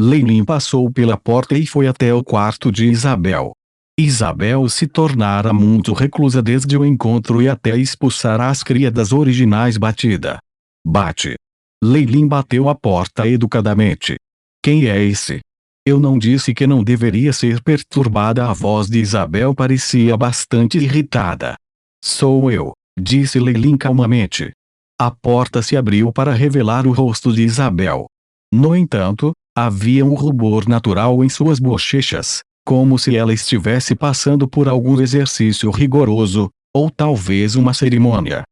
Leilin passou pela porta e foi até o quarto de Isabel. Isabel se tornara muito reclusa desde o encontro e até expulsar as criadas originais batida. Bate. Leilin bateu a porta educadamente. Quem é esse? Eu não disse que não deveria ser perturbada. A voz de Isabel parecia bastante irritada. Sou eu, disse Leilin calmamente. A porta se abriu para revelar o rosto de Isabel. No entanto, havia um rubor natural em suas bochechas, como se ela estivesse passando por algum exercício rigoroso, ou talvez uma cerimônia.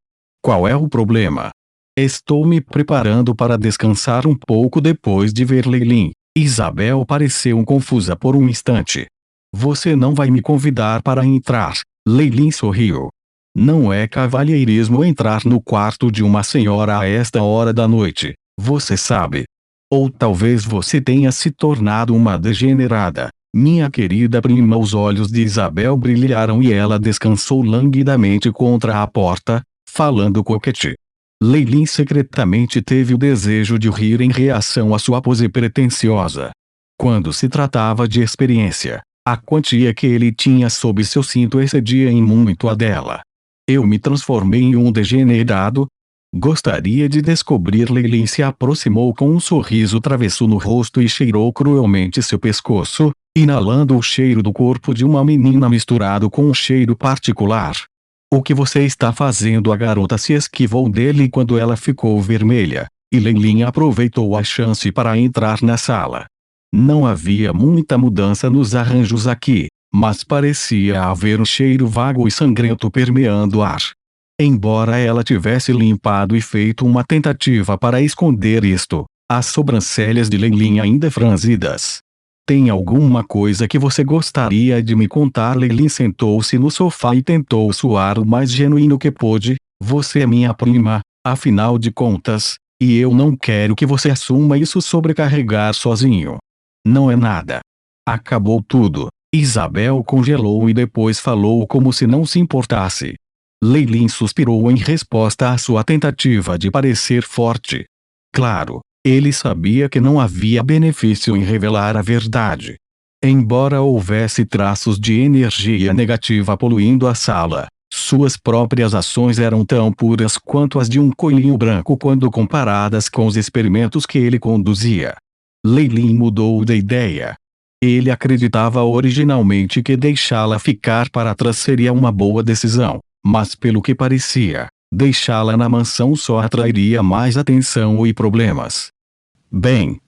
Qual é o problema? Estou me preparando para descansar um pouco depois de ver Leilin. Isabel pareceu confusa por um instante. Você não vai me convidar para entrar? Leilin sorriu. Não é cavalheirismo entrar no quarto de uma senhora a esta hora da noite, você sabe. Ou talvez você tenha se tornado uma degenerada. Minha querida prima. Os olhos de Isabel brilharam e ela descansou languidamente contra a porta, falando coquette. Leilin secretamente teve o desejo de rir em reação à sua pose pretensiosa. Quando se tratava de experiência, a quantia que ele tinha sob seu cinto excedia em muito a dela. Eu me transformei em um degenerado? Gostaria de descobrir. Leilin se aproximou com um sorriso travesso no rosto e cheirou cruelmente seu pescoço, inalando o cheiro do corpo de uma menina misturado com um cheiro particular. O que você está fazendo? A garota se esquivou dele quando ela ficou vermelha, e Leilin aproveitou a chance para entrar na sala. Não havia muita mudança nos arranjos aqui, mas parecia haver um cheiro vago e sangrento permeando o ar. Embora ela tivesse limpado e feito uma tentativa para esconder isto, as sobrancelhas de Leilin ainda franzidas. Tem alguma coisa que você gostaria de me contar? Leilin sentou-se no sofá e tentou soar o mais genuíno que pôde. Você é minha prima, afinal de contas, e eu não quero que você assuma isso sobrecarregar sozinho. Não é nada. Acabou tudo. Isabel congelou e depois falou como se não se importasse. Leilin suspirou em resposta à sua tentativa de parecer forte. Claro, ele sabia que não havia benefício em revelar a verdade. Embora houvesse traços de energia negativa poluindo a sala, suas próprias ações eram tão puras quanto as de um coelhinho branco quando comparadas com os experimentos que ele conduzia. Leilin mudou de ideia. Ele acreditava originalmente que deixá-la ficar para trás seria uma boa decisão. Mas pelo que parecia, deixá-la na mansão só atrairia mais atenção e problemas. Bem,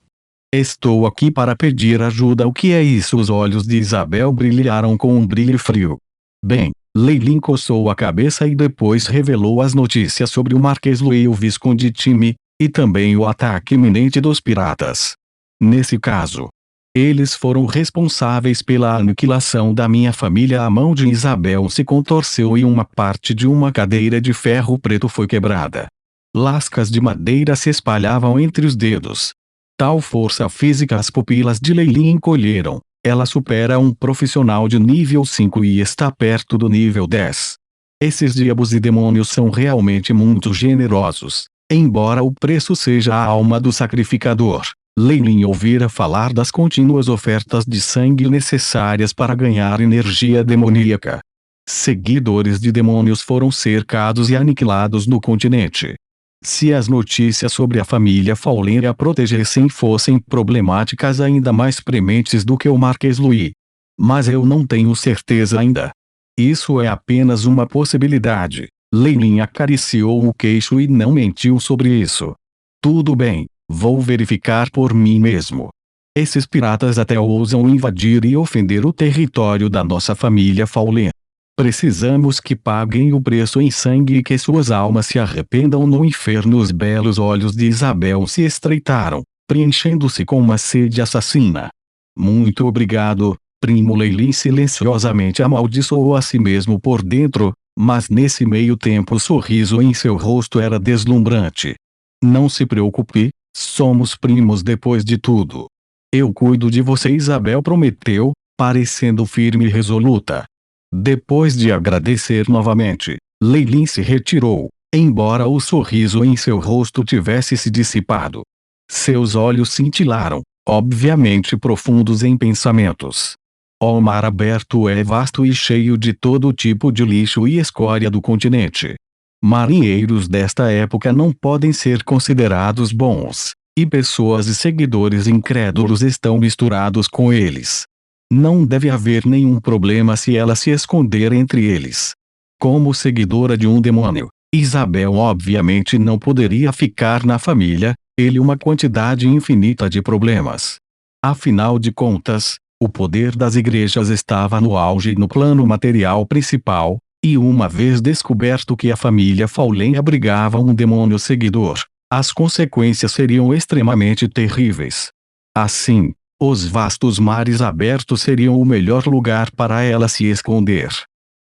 estou aqui para pedir ajuda. O que é isso? Os olhos de Isabel brilharam com um brilho frio. Bem, Leilin coçou a cabeça e depois revelou as notícias sobre o Marquês Louis e o Visconde Time, e também o ataque iminente dos piratas. Nesse caso, eles foram responsáveis pela aniquilação da minha família. A mão de Isabel se contorceu e uma parte de uma cadeira de ferro preto foi quebrada. Lascas de madeira se espalhavam entre os dedos. Tal força física. As pupilas de Leilin encolheram. Ela supera um profissional de nível 5 e está perto do nível 10. Esses diabos e demônios são realmente muito generosos, embora o preço seja a alma do sacrificador. Leilin ouvira falar das contínuas ofertas de sangue necessárias para ganhar energia demoníaca. Seguidores de demônios foram cercados e aniquilados no continente. Se as notícias sobre a família Fowler a protegessem fossem problemáticas ainda mais prementes do que o Marquês Louis. Mas eu não tenho certeza ainda. Isso é apenas uma possibilidade. Leilin acariciou o queixo e não mentiu sobre isso. Tudo bem. Vou verificar por mim mesmo. Esses piratas até ousam invadir e ofender o território da nossa família Fowler. Precisamos que paguem o preço em sangue e que suas almas se arrependam no inferno. Os belos olhos de Isabel se estreitaram, preenchendo-se com uma sede assassina. Muito obrigado, primo. Leilin silenciosamente amaldiçoou a si mesmo por dentro, mas nesse meio tempo o sorriso em seu rosto era deslumbrante. Não se preocupe. Somos primos depois de tudo. Eu cuido de você. Isabel prometeu, parecendo firme e resoluta. Depois de agradecer novamente, Leilin se retirou, embora o sorriso em seu rosto tivesse se dissipado. Seus olhos cintilaram, obviamente profundos em pensamentos. O mar aberto é vasto e cheio de todo tipo de lixo e escória do continente. Marinheiros desta época não podem ser considerados bons, e pessoas e seguidores incrédulos estão misturados com eles. Não deve haver nenhum problema se ela se esconder entre eles. Como seguidora de um demônio, Isabel obviamente não poderia ficar na família, ele uma quantidade infinita de problemas. Afinal de contas, o poder das igrejas estava no auge no plano material principal, e uma vez descoberto que a família Fowler abrigava um demônio seguidor, as consequências seriam extremamente terríveis. Assim, os vastos mares abertos seriam o melhor lugar para ela se esconder.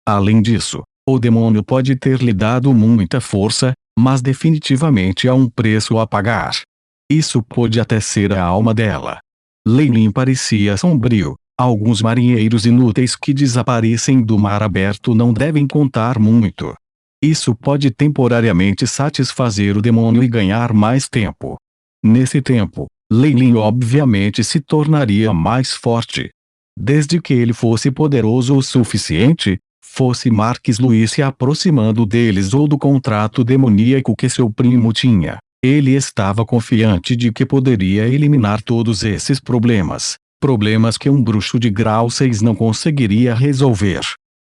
Além disso, o demônio pode ter lhe dado muita força, mas definitivamente há um preço a pagar. Isso pode até ser a alma dela. Leilin parecia sombrio. Alguns marinheiros inúteis que desaparecem do mar aberto não devem contar muito. Isso pode temporariamente satisfazer o demônio e ganhar mais tempo. Nesse tempo, Leilin obviamente se tornaria mais forte. Desde que ele fosse poderoso o suficiente, fosse Marques Luiz se aproximando deles ou do contrato demoníaco que seu primo tinha, ele estava confiante de que poderia eliminar todos esses problemas. Problemas que um bruxo de grau 6 não conseguiria resolver.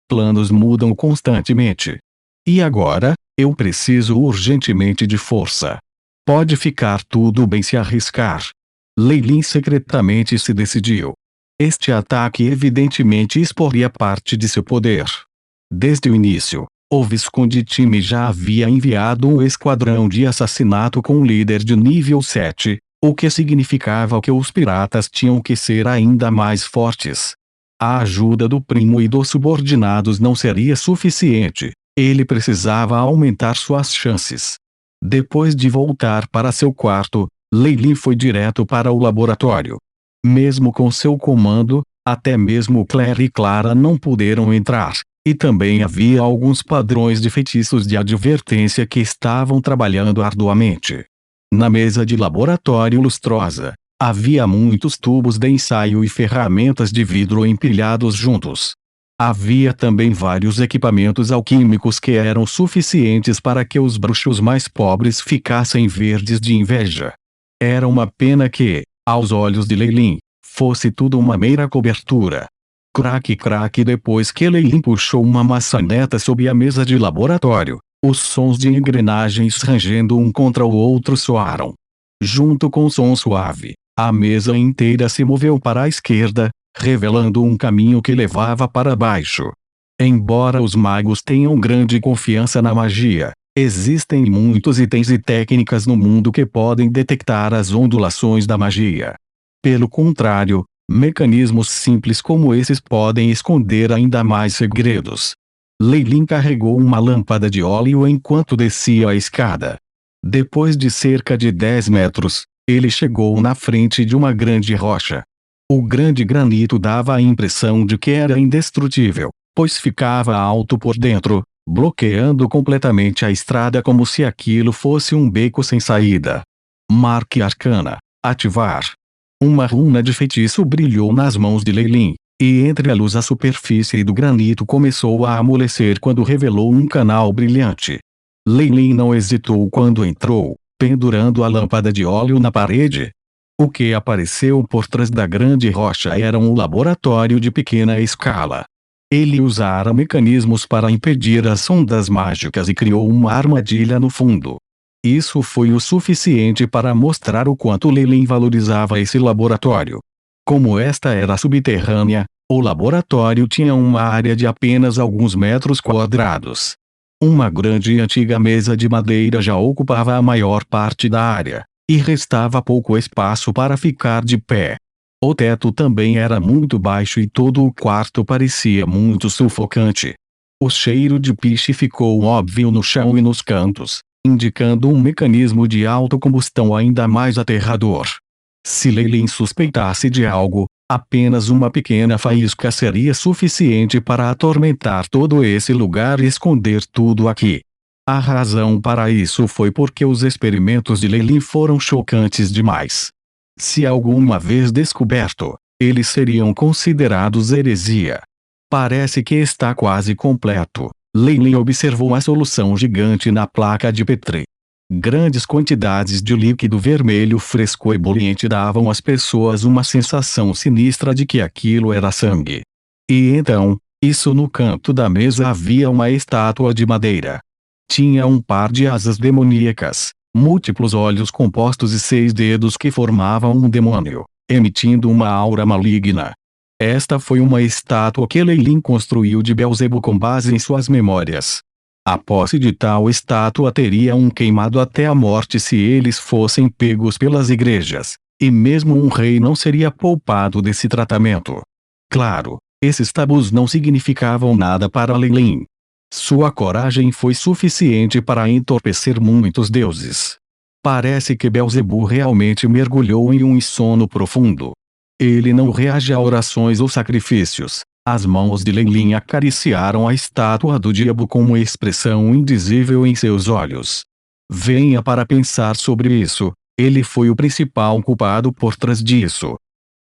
Planos mudam constantemente. E agora, eu preciso urgentemente de força. Pode ficar tudo bem se arriscar. Leilin secretamente se decidiu. Este ataque evidentemente exporia parte de seu poder. Desde o início, o Visconde Time já havia enviado um esquadrão de assassinato com um líder de nível 7. O que significava que os piratas tinham que ser ainda mais fortes. A ajuda do primo e dos subordinados não seria suficiente, ele precisava aumentar suas chances. Depois de voltar para seu quarto, Leilin foi direto para o laboratório. Mesmo com seu comando, até mesmo Claire e Clara não puderam entrar, e também havia alguns padrões de feitiços de advertência que estavam trabalhando arduamente. Na mesa de laboratório lustrosa, havia muitos tubos de ensaio e ferramentas de vidro empilhados juntos. Havia também vários equipamentos alquímicos que eram suficientes para que os bruxos mais pobres ficassem verdes de inveja. Era uma pena que, aos olhos de Leilin, fosse tudo uma mera cobertura. Craque craque depois que Leilin puxou uma maçaneta sob a mesa de laboratório. Os sons de engrenagens rangendo um contra o outro soaram. Junto com o som suave, a mesa inteira se moveu para a esquerda, revelando um caminho que levava para baixo. Embora os magos tenham grande confiança na magia, existem muitos itens e técnicas no mundo que podem detectar as ondulações da magia. Pelo contrário, mecanismos simples como esses podem esconder ainda mais segredos. Leilin carregou uma lâmpada de óleo enquanto descia a escada. Depois de cerca de 10 metros, ele chegou na frente de uma grande rocha. O grande granito dava a impressão de que era indestrutível, pois ficava alto por dentro, bloqueando completamente a estrada como se aquilo fosse um beco sem saída. Marque Arcana. Ativar. Uma runa de feitiço brilhou nas mãos de Leilin. E entre a luz a superfície do granito começou a amolecer quando revelou um canal brilhante. Leilin não hesitou quando entrou, pendurando a lâmpada de óleo na parede. O que apareceu por trás da grande rocha era um laboratório de pequena escala. Ele usara mecanismos para impedir as ondas mágicas e criou uma armadilha no fundo. Isso foi o suficiente para mostrar o quanto Leilin valorizava esse laboratório. Como esta era subterrânea, o laboratório tinha uma área de apenas alguns metros quadrados. Uma grande e antiga mesa de madeira já ocupava a maior parte da área, e restava pouco espaço para ficar de pé. O teto também era muito baixo e todo o quarto parecia muito sufocante. O cheiro de piche ficou óbvio no chão e nos cantos, indicando um mecanismo de autocombustão ainda mais aterrador. Se Leilin suspeitasse de algo, apenas uma pequena faísca seria suficiente para atormentar todo esse lugar e esconder tudo aqui. A razão para isso foi porque os experimentos de Leilin foram chocantes demais. Se alguma vez descoberto, eles seriam considerados heresia. Parece que está quase completo. Leilin observou a solução gigante na placa de Petri. Grandes quantidades de líquido vermelho fresco e ebuliente davam às pessoas uma sensação sinistra de que aquilo era sangue. E então, isso no canto da mesa havia uma estátua de madeira. Tinha um par de asas demoníacas, múltiplos olhos compostos e 6 dedos que formavam um demônio, emitindo uma aura maligna. Esta foi uma estátua que Leilin construiu de Beelzebub com base em suas memórias. A posse de tal estátua teria queimado até a morte se eles fossem pegos pelas igrejas, e mesmo um rei não seria poupado desse tratamento. Claro, esses tabus não significavam nada para Leilin. Sua coragem foi suficiente para entorpecer muitos deuses. Parece que Beelzebub realmente mergulhou em um sono profundo. Ele não reage a orações ou sacrifícios. As mãos de Leilin acariciaram a estátua do diabo com uma expressão indizível em seus olhos. Venha para pensar sobre isso, ele foi o principal culpado por trás disso.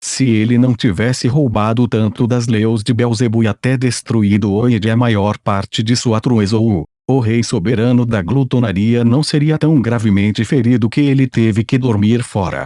Se ele não tivesse roubado tanto das leis de Beelzebub e até destruído Oed e a maior parte de sua Truezou, o rei soberano da glutonaria não seria tão gravemente ferido que ele teve que dormir fora.